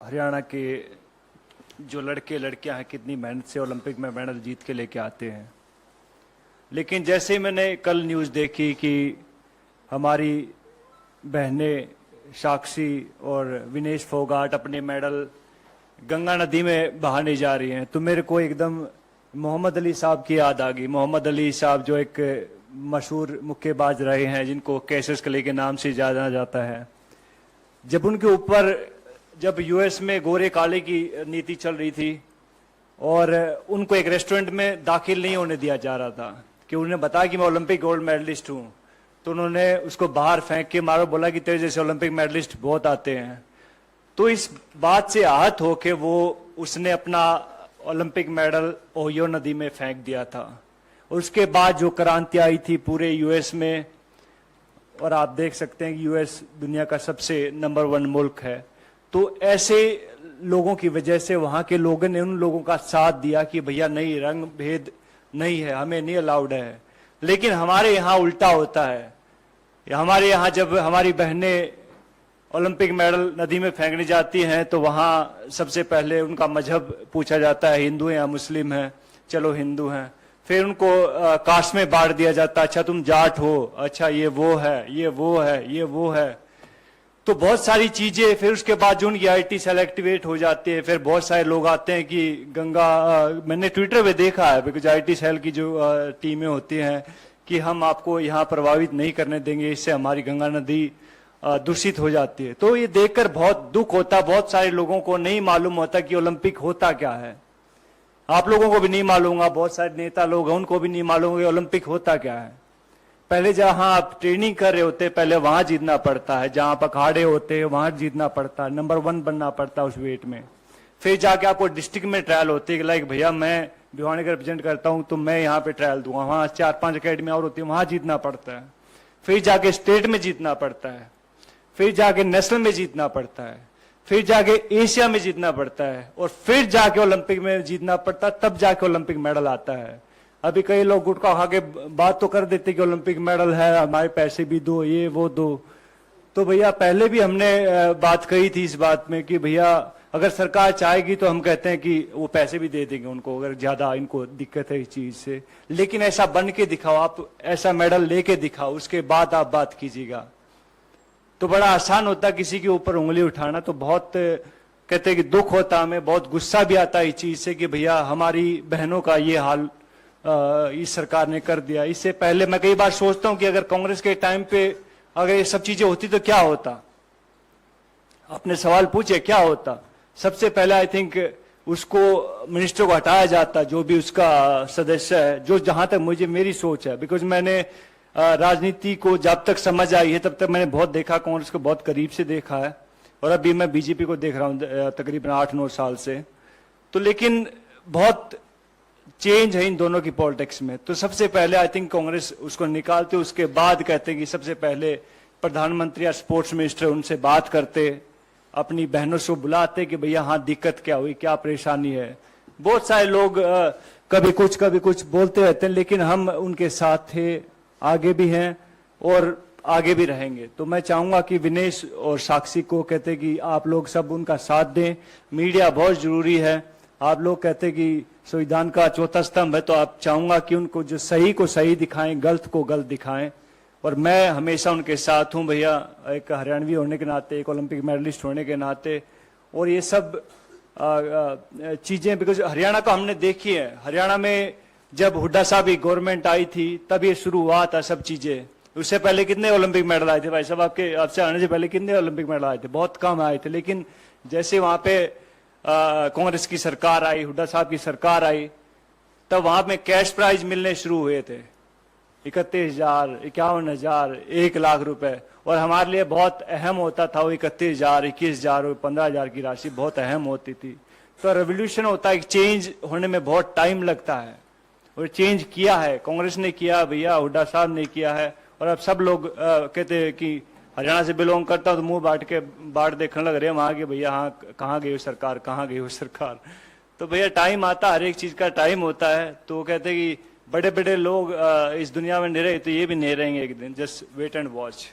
हरियाणा के जो लड़के लड़कियां हैं कितनी मेहनत से ओलंपिक में मेडल जीत के लेके आते हैं। लेकिन जैसे ही मैंने कल न्यूज़ देखी कि हमारी बहनें साक्षी और विनेश फोगाट अपने मेडल गंगा नदी में बहाने जा रही हैं, तो मेरे को एकदम मोहम्मद अली साहब की याद आ गई। मोहम्मद अली साहब जो एक मशहूर मुक्केबाज रहे हैं, जिनको कैसिस क्ले के नाम से जाना जाता है। जब उनके ऊपर जब यूएस में गोरे काले की नीति चल रही थी और उनको एक रेस्टोरेंट में दाखिल नहीं होने दिया जा रहा था कि उन्हें बताया कि मैं ओलंपिक गोल्ड मेडलिस्ट हूं, तो उन्होंने उसको बाहर फेंक के मारो, बोला कि तेरे जैसे ओलंपिक मेडलिस्ट बहुत आते हैं। तो इस बात से आहत होके उसने अपना ओलंपिक मेडल ओहियो नदी में फेंक दिया था। उसके बाद जो क्रांति आई थी पूरे यूएस में, और आप देख सकते हैं कि यूएस दुनिया का सबसे नंबर 1 मुल्क है, तो ऐसे लोगों की वजह से वहां के लोगों ने उन लोगों का साथ दिया कि भैया नहीं, रंग भेद नहीं है, हमें नहीं अलाउड है। लेकिन हमारे यहाँ उल्टा होता है। हमारे यहाँ जब हमारी बहनें ओलंपिक मेडल नदी में फेंकने जाती हैं तो वहां सबसे पहले उनका मजहब पूछा जाता है, हिंदू हैं या मुस्लिम हैं। चलो हिंदू हैं। फिर उनको कास्ट में बांट दिया जाता है, अच्छा तुम जाट हो, अच्छा ये वो है, ये वो है, ये वो है। तो बहुत सारी चीजें। फिर उसके बाद जो उनकी आईटी सेल एक्टिवेट हो जाती है, फिर बहुत सारे लोग आते हैं कि गंगा मैंने ट्विटर पे देखा है, बिकॉज आईटी सेल की जो टीमें होती हैं कि हम आपको यहाँ प्रभावित नहीं करने देंगे, इससे हमारी गंगा नदी दूषित हो जाती है। तो ये देखकर बहुत दुख होता। बहुत सारे लोगों को नहीं मालूम होता कि ओलंपिक होता क्या है। आप लोगों को भी नहीं मालूम होगा, बहुत सारे नेता लोग हैं उनको भी नहीं मालूम होगा ओलंपिक होता क्या है। पहले जहां आप ट्रेनिंग कर रहे होते पहले वहां जीतना पड़ता है, जहां आप अखाड़े होते हैं वहां जीतना पड़ता है, नंबर 1 बनना पड़ता है उस वेट में। फिर जाके आपको डिस्ट्रिक्ट में ट्रायल होते हैं कि लाइक भैया मैं भिवानी का रिप्रेजेंट करता हूं तो मैं यहाँ पे ट्रायल दूंगा, वहां 4-5 अकेडमी और होती है, वहां जीतना पड़ता है। फिर जाके स्टेट में जीतना पड़ता है, फिर जाके नेशनल में जीतना पड़ता है, फिर जाके एशिया में जीतना पड़ता है, और फिर जाके ओलंपिक में जीतना पड़ता है, तब जाके ओलंपिक मेडल आता है। अभी कई लोग गुटखा खा के बात तो कर देते कि ओलंपिक मेडल है, हमारे पैसे भी दो, ये वो दो। तो भैया पहले भी हमने बात कही थी इस बात में कि भैया अगर सरकार चाहेगी तो हम कहते हैं कि वो पैसे भी दे देंगे उनको, अगर ज्यादा इनको दिक्कत है इस चीज से। लेकिन ऐसा बन के दिखाओ, आप ऐसा मेडल लेके दिखाओ, उसके बाद आप बात कीजिएगा। तो बड़ा आसान होता किसी के ऊपर उंगली उठाना। तो बहुत कहते हैं कि दुख होता, हमें बहुत गुस्सा भी आता है इस चीज से कि भैया हमारी बहनों का ये हाल इस सरकार ने कर दिया। इससे पहले मैं कई बार सोचता हूं कि अगर कांग्रेस के टाइम पे अगर ये सब चीजें होती तो क्या होता। अपने सवाल पूछे क्या होता। सबसे पहले आई थिंक उसको मिनिस्टर को हटाया जाता, जो भी उसका सदस्य है, जो जहां तक मुझे मेरी सोच है। बिकॉज मैंने राजनीति को जब तक समझ आई है तब तक मैंने बहुत देखा, कांग्रेस को बहुत करीब से देखा है, और अभी मैं बीजेपी को देख रहा हूं तकरीबन 8-9 साल से। तो लेकिन बहुत चेंज है इन दोनों की पॉलिटिक्स में। तो सबसे पहले आई थिंक कांग्रेस उसको निकालते, उसके बाद कहते कि सबसे पहले प्रधानमंत्री या स्पोर्ट्स मिनिस्टर उनसे बात करते, अपनी बहनों से बुलाते कि भैया हाँ दिक्कत क्या हुई, क्या परेशानी है। बहुत सारे लोग कभी कुछ बोलते रहते हैं, लेकिन हम उनके साथ थे, आगे भी हैं और आगे भी रहेंगे। तो मैं चाहूंगा कि विनेश और साक्षी को कहते कि आप लोग सब उनका साथ दें। मीडिया बहुत जरूरी है। आप लोग कहते कि संविधान का चौथा स्तंभ है, तो आप चाहूंगा कि उनको जो सही को सही दिखाएं, गलत को गलत दिखाएं, और मैं हमेशा उनके साथ हूं भैया, एक हरियाणवी होने के नाते, एक ओलंपिक मेडलिस्ट होने के नाते। और ये सब चीजें बिकॉज हरियाणा का हमने देखी है। हरियाणा में जब हुड्डा साहब की गवर्नमेंट आई थी तब ये शुरू हुआ था सब चीजें। उससे पहले कितने ओलंपिक मेडल आए थे भाई साहब, आपसे आने से पहले कितने ओलंपिक मेडल आए थे? बहुत कम आए थे। लेकिन जैसे वहां पे कांग्रेस की सरकार आई, हुड्डा साहब की सरकार आई, तब वहां पे कैश प्राइज मिलने शुरू हुए थे, 31,000, 51,000, 1 लाख रुपए। और हमारे लिए बहुत अहम होता था वो 31,000, 21,000 और 15,000 की राशि बहुत अहम होती थी। तो रेवोल्यूशन होता है, चेंज होने में बहुत टाइम लगता है, और चेंज किया है, कांग्रेस ने किया भैया, हुड्डा साहब ने किया है। और अब सब लोग कहते हैं कि हरियाणा से बिलोंग करता हूं तो मुंह बांट देखने लग रहे हैं वहां के, भैया हाँ कहाँ गई हो सरकार, कहाँ गई हो सरकार। तो भैया टाइम आता, हर एक चीज का टाइम होता है। तो कहते हैं कि बड़े बड़े लोग इस दुनिया में नहीं रहे तो ये भी नहीं रहेंगे एक दिन, जस्ट वेट एंड वॉच।